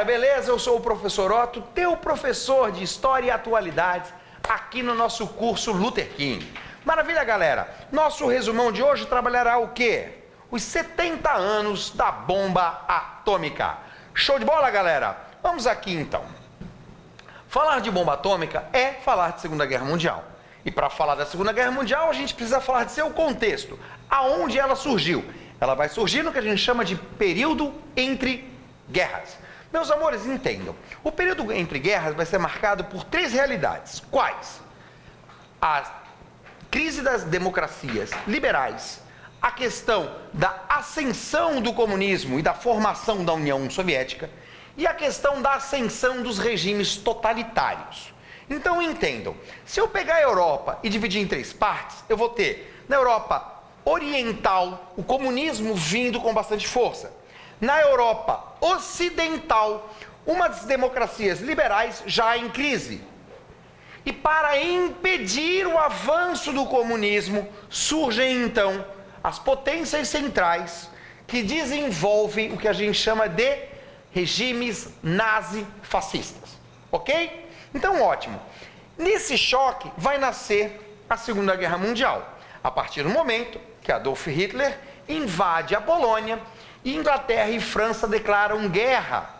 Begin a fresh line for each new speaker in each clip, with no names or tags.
galera, beleza? Eu sou o professor Otto, teu professor de História e Atualidades aqui no nosso curso Luther King. Maravilha, galera? Nosso resumão de hoje trabalhará o quê? Os 70 anos da bomba atômica. Show de bola, galera? Vamos aqui então. Falar de bomba atômica é falar de Segunda Guerra Mundial. E para falar da Segunda Guerra Mundial, a gente precisa falar de seu contexto. Aonde ela surgiu? Ela vai surgir no que a gente chama de período entre guerras. Meus amores, entendam. O período entre guerras vai ser marcado por três realidades. Quais? A crise das democracias liberais, a questão da ascensão do comunismo e da formação da União Soviética e a questão da ascensão dos regimes totalitários. Então entendam, se eu pegar a Europa e dividir em três partes, eu vou ter na Europa oriental o comunismo vindo com bastante força. Na Europa ocidental, umas democracias liberais já em crise. E para impedir o avanço do comunismo, surgem então as potências centrais que desenvolvem o que a gente chama de regimes nazi-fascistas. Ok? Então, ótimo. Nesse choque vai nascer a Segunda Guerra Mundial, a partir do momento que Adolf Hitler invade a Polônia e Inglaterra e França declaram guerra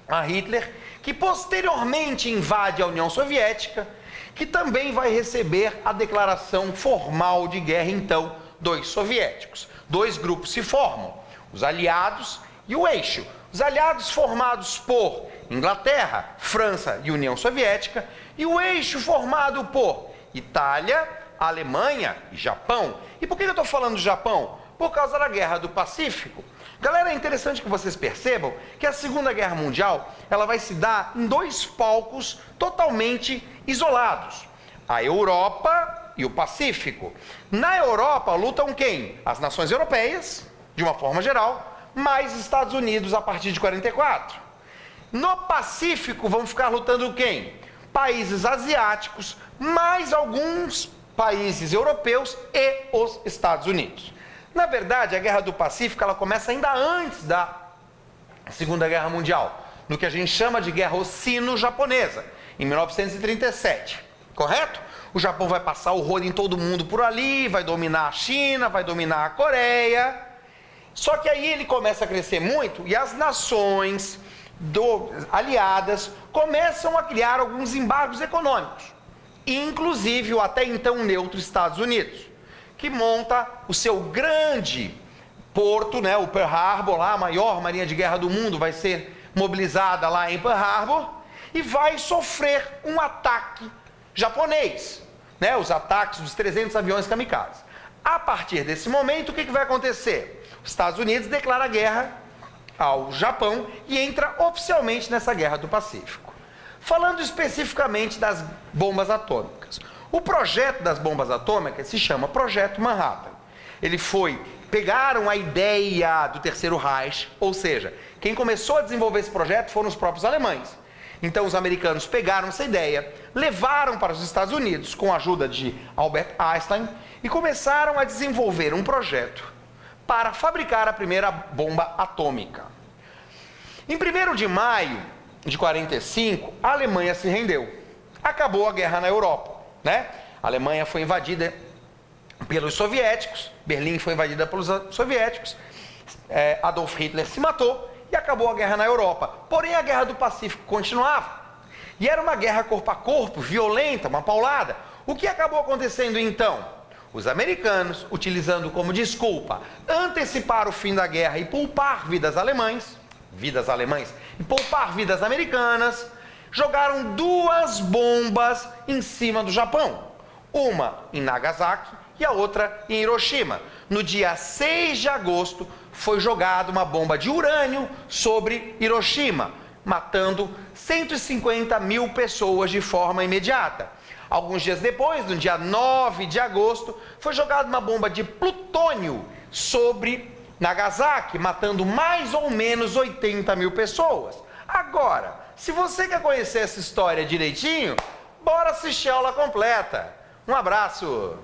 a Hitler, que posteriormente invade a União Soviética, que também vai receber a declaração formal de guerra, então, dos soviéticos. Dois grupos se formam, os aliados e o eixo. Os aliados formados por Inglaterra, França e União Soviética, e o eixo formado por Itália, Alemanha e Japão. E por que eu estou falando do Japão? Por causa da Guerra do Pacífico. Galera, é interessante que vocês percebam que a Segunda Guerra Mundial ela vai se dar em dois palcos totalmente isolados. A Europa e o Pacífico. Na Europa lutam quem? As nações europeias, de uma forma geral, mais Estados Unidos a partir de 44. No Pacífico vão ficar lutando quem? Países asiáticos, mais alguns países europeus e os Estados Unidos. Na verdade, a Guerra do Pacífico ela começa ainda antes da Segunda Guerra Mundial, no que a gente chama de Guerra Sino-Japonesa, em 1937, correto? O Japão vai passar o rodo em todo mundo por ali, vai dominar a China, vai dominar a Coreia. Só que aí ele começa a crescer muito e as nações aliadas começam a criar alguns embargos econômicos, inclusive o até então neutro Estados Unidos, que monta o seu grande porto, né, o Pearl Harbor, lá, a maior marinha de guerra do mundo, vai ser mobilizada lá em Pearl Harbor e vai sofrer um ataque japonês, né, os ataques dos 300 aviões kamikazes. A partir desse momento, o que vai acontecer? Os Estados Unidos declara guerra ao Japão e entra oficialmente nessa Guerra do Pacífico. Falando especificamente das bombas atômicas. O projeto das bombas atômicas se chama Projeto Manhattan. Pegaram a ideia do Terceiro Reich, ou seja, quem começou a desenvolver esse projeto foram os próprios alemães. Então os americanos pegaram essa ideia, levaram para os Estados Unidos com a ajuda de Albert Einstein e começaram a desenvolver um projeto para fabricar a primeira bomba atômica. Em 1º de maio de 45, a Alemanha se rendeu. Acabou a guerra na Europa, né? A Alemanha foi invadida pelos soviéticos, Berlim foi invadida pelos soviéticos, Adolf Hitler se matou e acabou a guerra na Europa. Porém, a Guerra do Pacífico continuava. E era uma guerra corpo a corpo, violenta, uma paulada. O que acabou acontecendo então? Os americanos, utilizando como desculpa antecipar o fim da guerra e poupar vidas alemãs e poupar vidas americanas, jogaram duas bombas em cima do Japão. Uma em Nagasaki e a outra em Hiroshima. No dia 6 de agosto foi jogada uma bomba de urânio sobre Hiroshima, matando 150 mil pessoas de forma imediata. Alguns dias depois, no dia 9 de agosto, foi jogada uma bomba de plutônio sobre Nagasaki, matando mais ou menos 80 mil pessoas. Agora, se você quer conhecer essa história direitinho, bora assistir a aula completa. Um abraço!